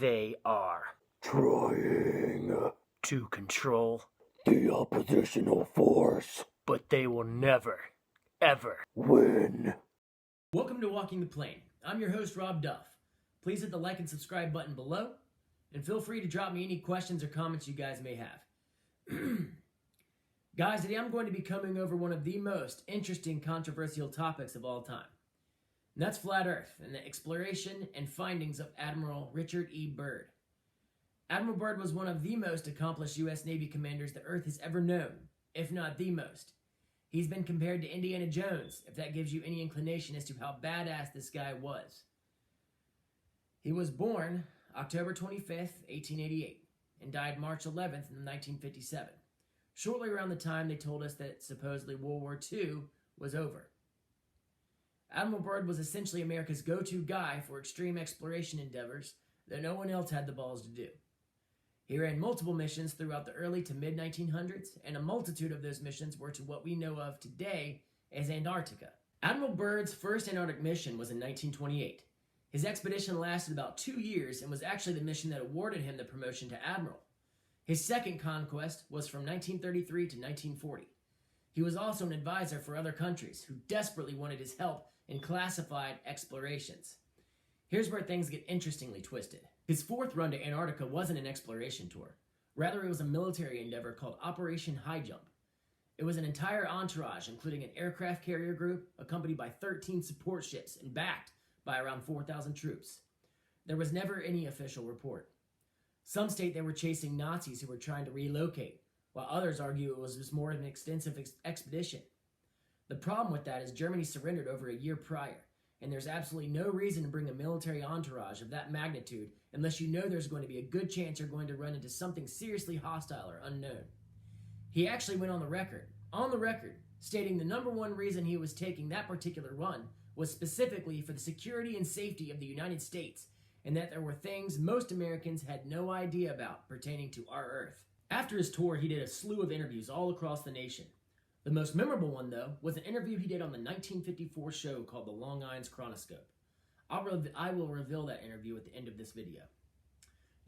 They are trying to control, the oppositional force. but they will never, ever Win. Welcome to Walking the Plane. I'm your host, Rob Duff. Please hit the like and subscribe button below, and feel free to drop me any questions or comments you guys may have. Guys, today I'm going to be coming over one of the most interesting controversial topics of all time. And that's Flat Earth and the exploration and findings of Admiral Richard E. Byrd. Admiral Byrd was one of the most accomplished U.S. Navy commanders the Earth has ever known, if not the most. He's been compared to Indiana Jones, if that gives you any inclination as to how badass this guy was. He was born October 25th, 1888, and died March 11th, 1957, shortly around the time they told us that supposedly World War II was over. Admiral Byrd was essentially America's go-to guy for extreme exploration endeavors that no one else had the balls to do. He ran multiple missions throughout the early to mid-1900s, and a multitude of those missions were to what we know of today as Antarctica. Admiral Byrd's first Antarctic mission was in 1928. His expedition lasted about 2 years and was actually the mission that awarded him the promotion to admiral. His second conquest was from 1933 to 1940. He was also an advisor for other countries who desperately wanted his help in classified explorations. Here's where things get interestingly twisted. His fourth run to Antarctica wasn't an exploration tour. Rather, it was a military endeavor called Operation High Jump. It was an entire entourage, including an aircraft carrier group, accompanied by 13 support ships and backed by around 4,000 troops. There was never any official report. Some state they were chasing Nazis who were trying to relocate, while others argue it was just more of an extensive expedition. The problem with that is Germany surrendered over a year prior, and there's absolutely no reason to bring a military entourage of that magnitude unless you know there's going to be a good chance you're going to run into something seriously hostile or unknown. He actually went on the record, stating the number one reason he was taking that particular run was specifically for the security and safety of the United States, and that there were things most Americans had no idea about pertaining to our Earth. After his tour, he did a slew of interviews all across the nation. The most memorable one, though, was an interview he did on the 1954 show called The Long Island Chronicles. I will reveal that interview at the end of this video.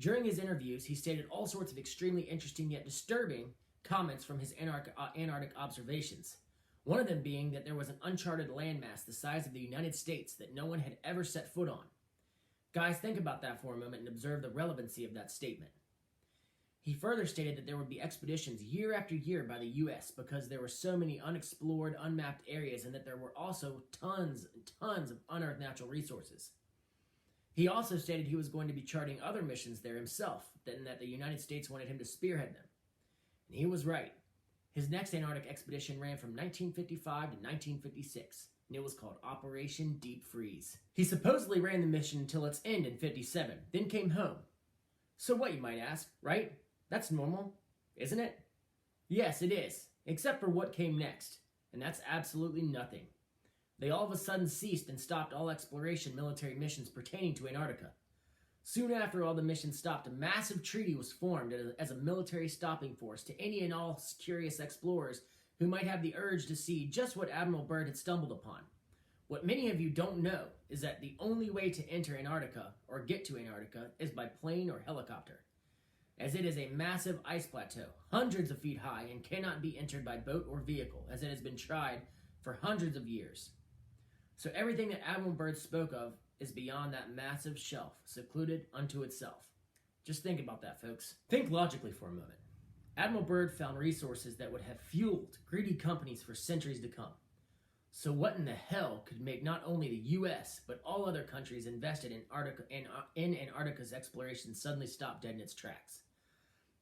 During his interviews, he stated all sorts of extremely interesting yet disturbing comments from his Antarctic observations. One of them being that there was an uncharted landmass the size of the United States that no one had ever set foot on. Guys, think about that for a moment and observe the relevancy of that statement. He further stated that there would be expeditions year after year by the U.S. because there were so many unexplored, unmapped areas, and that there were also tons and tons of unearthed natural resources. He also stated he was going to be charting other missions there himself, and that the United States wanted him to spearhead them. And he was right. His next Antarctic expedition ran from 1955 to 1956, and it was called Operation Deep Freeze. He supposedly ran the mission until its end in 57, then came home. So what, you might ask, right? That's normal, isn't it? Yes, it is, except for what came next, and that's absolutely nothing. They all of a sudden ceased and stopped all exploration military missions pertaining to Antarctica. Soon after all the missions stopped, a massive treaty was formed as a military stopping force to any and all curious explorers who might have the urge to see just what Admiral Byrd had stumbled upon. What many of you don't know is that the only way to enter Antarctica or get to Antarctica is by plane or helicopter, as it is a massive ice plateau, hundreds of feet high, and cannot be entered by boat or vehicle, as it has been tried for hundreds of years. So everything that Admiral Byrd spoke of is beyond that massive shelf, secluded unto itself. Just think about that, folks. Think logically for a moment. Admiral Byrd found resources that would have fueled greedy companies for centuries to come. So what in the hell could make not only the U.S., but all other countries invested in Antarctica's exploration suddenly stop dead in its tracks?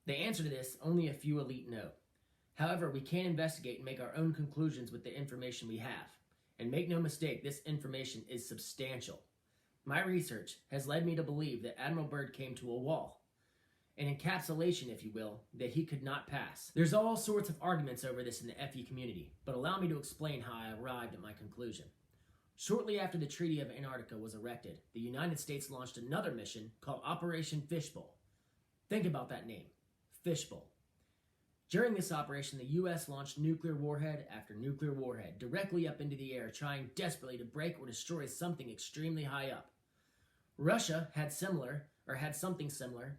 The answer to this, only a few elite know. However, we can investigate and make our own conclusions with the information we have. And make no mistake, this information is substantial. My research has led me to believe that Admiral Byrd came to a wall, an encapsulation, if you will, that he could not pass. There's all sorts of arguments over this in the FE community, but allow me to explain how I arrived at my conclusion. Shortly after the Treaty of Antarctica was erected, the United States launched another mission called Operation Fishbowl. Think about that name. Fishbowl. During this operation, the U.S. launched nuclear warhead after nuclear warhead directly up into the air, trying desperately to break or destroy something extremely high up. Russia had similar, or had something similar,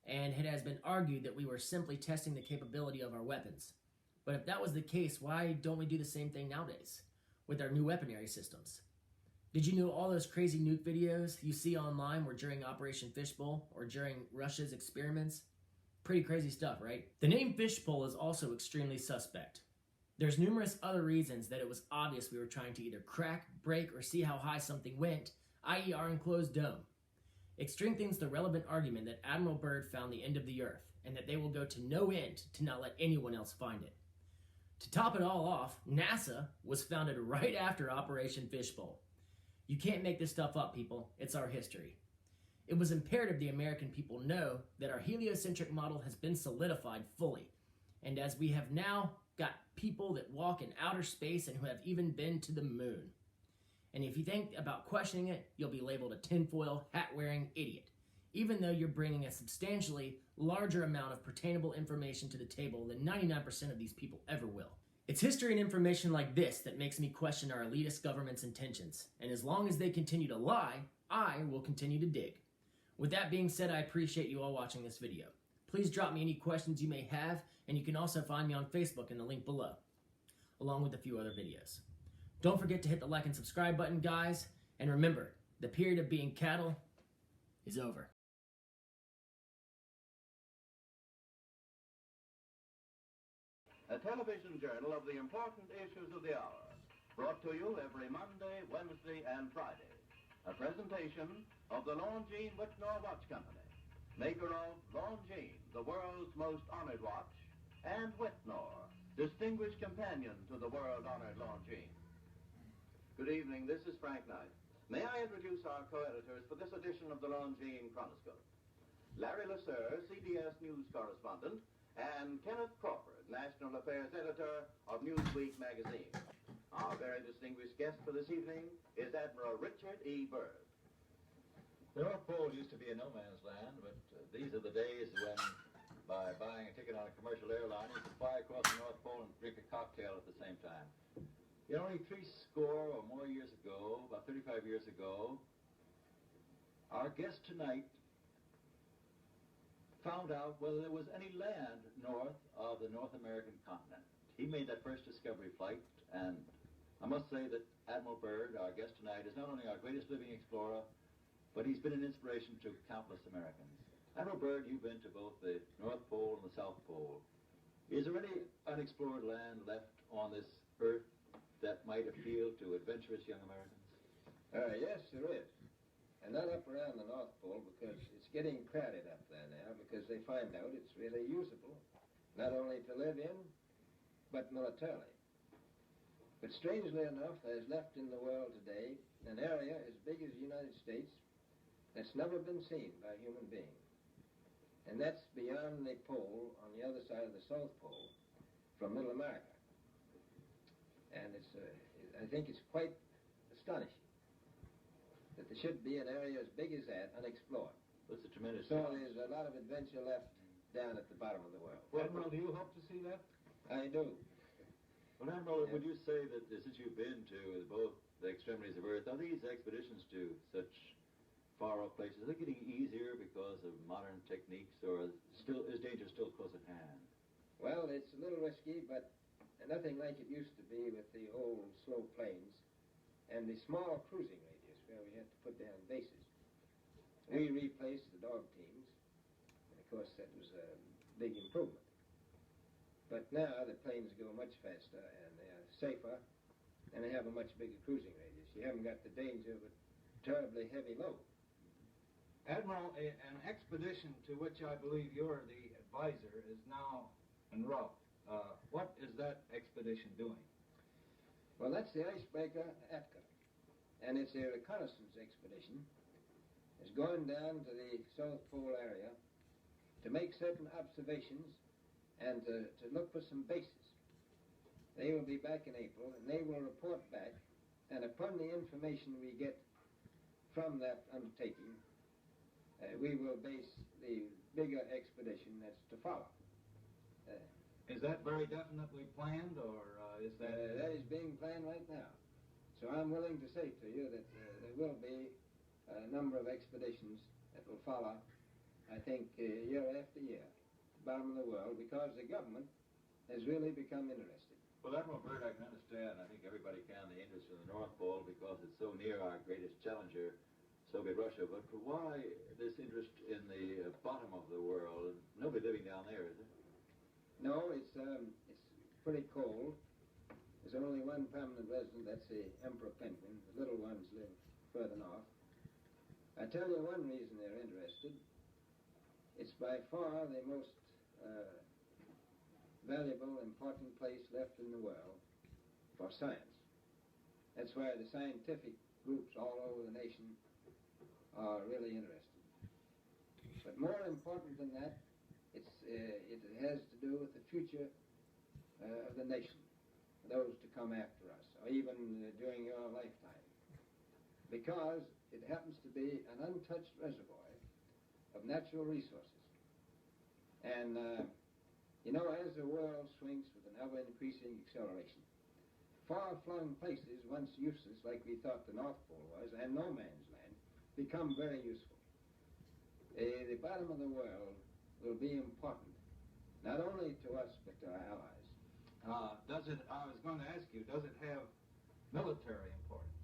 and it has been argued that we were simply testing the capability of our weapons. But if that was the case, why don't we do the same thing nowadays with our new weaponry systems? Did you know all those crazy nuke videos you see online were during Operation Fishbowl or during Russia's experiments? Pretty crazy stuff, right? The name Fishbowl is also extremely suspect. There's numerous other reasons that it was obvious we were trying to either crack, break, or see how high something went, i.e. our enclosed dome. It strengthens the relevant argument that Admiral Byrd found the end of the Earth, and that they will go to no end to not let anyone else find it. To top it all off, NASA was founded right after Operation Fishbowl. You can't make this stuff up, people. It's our history. It was imperative the American people know that our heliocentric model has been solidified fully, and as we have now got people that walk in outer space and who have even been to the moon. And if you think about questioning it, you'll be labeled a tinfoil, hat-wearing idiot, even though you're bringing a substantially larger amount of pertainable information to the table than 99% of these people ever will. It's history and information like this that makes me question our elitist government's intentions, and as long as they continue to lie, I will continue to dig. With that being said, I appreciate you all watching this video. Please drop me any questions you may have, and you can also find me on Facebook in the link below, along with a few other videos. Don't forget to hit the like and subscribe button, guys, and remember, the period of being cattle is over. A television journal of the important issues of the hour, brought to you every Monday, Wednesday, and Friday. A presentation of the Longines Whitnall Watch Company, maker of Longines, the world's most honored watch, and Whitnall, distinguished companion to the world-honored Longines. Good evening, this is Frank Knight. May I introduce our co-editors for this edition of the Longines Chronicles? Larry Lasser, CBS News correspondent, and Kenneth Crawford, National Affairs Editor of Newsweek magazine. Our very distinguished guest for this evening is Admiral Richard E. Byrd. The North Pole used to be a no man's land, but these are the days when, by buying a ticket on a commercial airline, you can fly across the North Pole and drink a cocktail at the same time. You know, only 30 or more years ago, about 35 years ago, our guest tonight found out whether there was any land north of the North American continent. He made that first discovery flight, and I must say that Admiral Byrd, our guest tonight, is not only our greatest living explorer, but he's been an inspiration to countless Americans. Admiral Byrd, you've been to both the North Pole and the South Pole. Is there any unexplored land left on this earth that might appeal to adventurous young Americans? Yes, there is. And not up around the North Pole, because it's getting crowded up there now, because they find out it's really usable, not only to live in, but militarily. But strangely enough, there's left in the world today an area as big as the United States that's never been seen by a human being. And that's beyond the pole, on the other side of the South Pole, from Middle America. And I think it's quite astonishing that there should be an area as big as that unexplored. That's a tremendous So challenge. there's a lot of adventure left down at the bottom of the world. Admiral, do you hope to see that? I do. Well, Admiral, Yeah. would you say that since you've been to both the extremities of Earth, are these expeditions to such far-off places, are they getting easier because of modern techniques, or is danger still close at hand? Well, it's a little risky, but nothing like it used to be with the old slow planes and the small cruising radius where we had to put down bases. We replaced the dog teams, and of course that was a big improvement. But now the planes go much faster and they are safer, and they have a much bigger cruising radius. You haven't got the danger of a terribly heavy load. Admiral, an expedition to which I believe you're the advisor is now en route. What is that expedition doing? Well, that's the icebreaker Atka, and it's a reconnaissance expedition. It's going down to the South Pole area to make certain observations and to look for some bases. They will be back in April, and they will report back, and upon the information we get from that undertaking, we will base the bigger expedition that's to follow. Is that very definitely planned, or is that... That is being planned right now. So I'm willing to say to you that there will be a number of expeditions that will follow, I think, year after year, bottom of the world, because the government has really become interested. Well, Admiral Byrd, I can understand, I think everybody can, the interest in the North Pole because it's so near our greatest challenger, Soviet Russia. But why this interest in the bottom of the world? Nobody living down there, is there? No, it's pretty cold. There's only one permanent resident, that's the emperor penguin. The little ones live further north. I tell you one reason they're interested. It's by far the most valuable, important place left in the world for science. That's why the scientific groups all over the nation are really interested. But more important than that, it has to do with the future of the nation, those to come after us, or even during your lifetime. Because it happens to be an untouched reservoir of natural resources. And, you know, as the world swings with an ever-increasing acceleration, far-flung places, once useless, like we thought the North Pole was, and no man's land, become very useful. The bottom of the world will be important, not only to us, but to our allies. I was going to ask you, does it have military importance?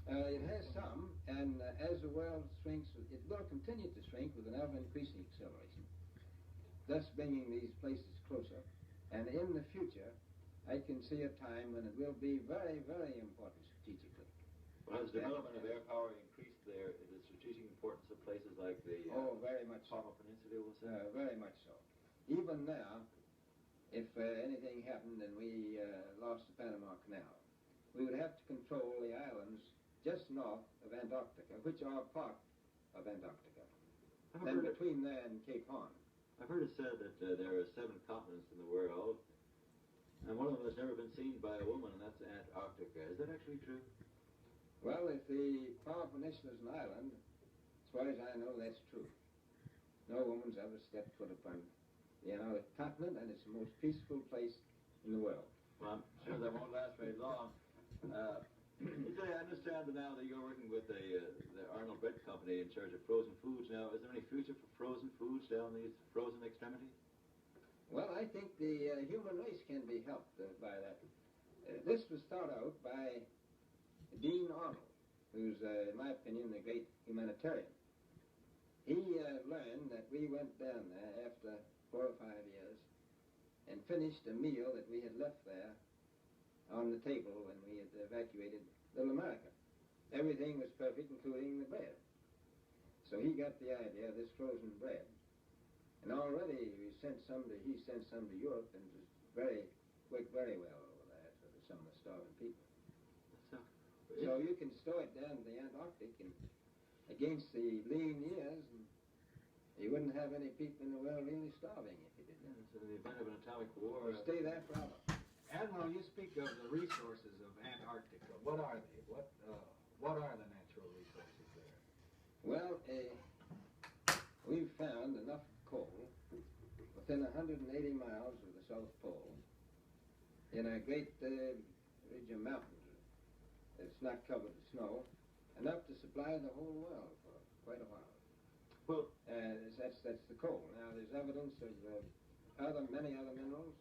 It has some, and as the world shrinks, it will continue to shrink with an ever-increasing acceleration, thus bringing these places closer. And in the future, I can see a time when it will be very, very important strategically. Well, has development of air power increased the strategic importance of places like the very much so. Palma Peninsula, was that? Very much so. Even now, if anything happened and we lost the Panama Canal, we would have to control the islands just north of Antarctica, which are part of Antarctica. Then between there and Cape Horn. I've heard it said that there are 7 continents in the world, and one of them has never been seen by a woman, and that's Antarctica. Is that actually true? Well, if the Palma Peninsula is an island, as far as I know, that's true. No woman's ever stepped foot upon the Antarctic continent, and it's the most peaceful place in the world. Well, I'm sure that won't last very long. I understand that now that you're working with the Arnold Bread Company in charge of frozen foods. Now, is there any future for frozen foods down these frozen extremities? Well, I think the human race can be helped by that. This was thought out by Dean Arnold, who's, in my opinion, a great humanitarian. He learned that we went down there after 4 or 5 years and finished a meal that we had left there on the table when we had evacuated Little America. Everything was perfect, including the bread. So he got the idea of this frozen bread. And already he sent some to Europe, and it worked very well over there for some of the starving people. So you can stow it down to the Antarctic, and against the lean years, and you wouldn't have any people in the world really starving if you did that. So in the event of an atomic war... Stay there forever. Admiral, you speak of the resources of Antarctica. What are they? What are the natural resources there? Well, we've found enough coal within 180 miles of the South Pole in a great ridge of mountains. It's not covered with snow, enough to supply the whole world for quite a while. Well, that's the coal. Now, there's evidence of many other minerals.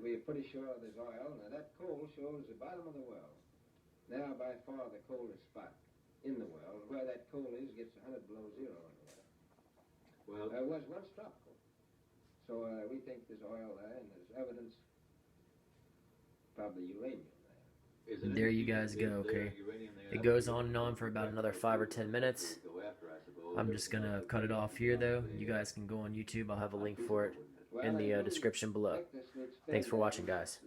We are pretty sure there's oil. Now, that coal shows the bottom of the world. Now, by far the coldest spot in the world. Where that coal is gets 100 below zero in the winter. Well, It was once tropical. So we think there's oil there, and there's evidence, probably uranium there. There you guys go, okay? It goes on and on for about another 5 or 10 minutes. I'm just gonna cut it off here, though. You guys can go on YouTube. I'll have a link for it in the description below. Thanks for watching, guys.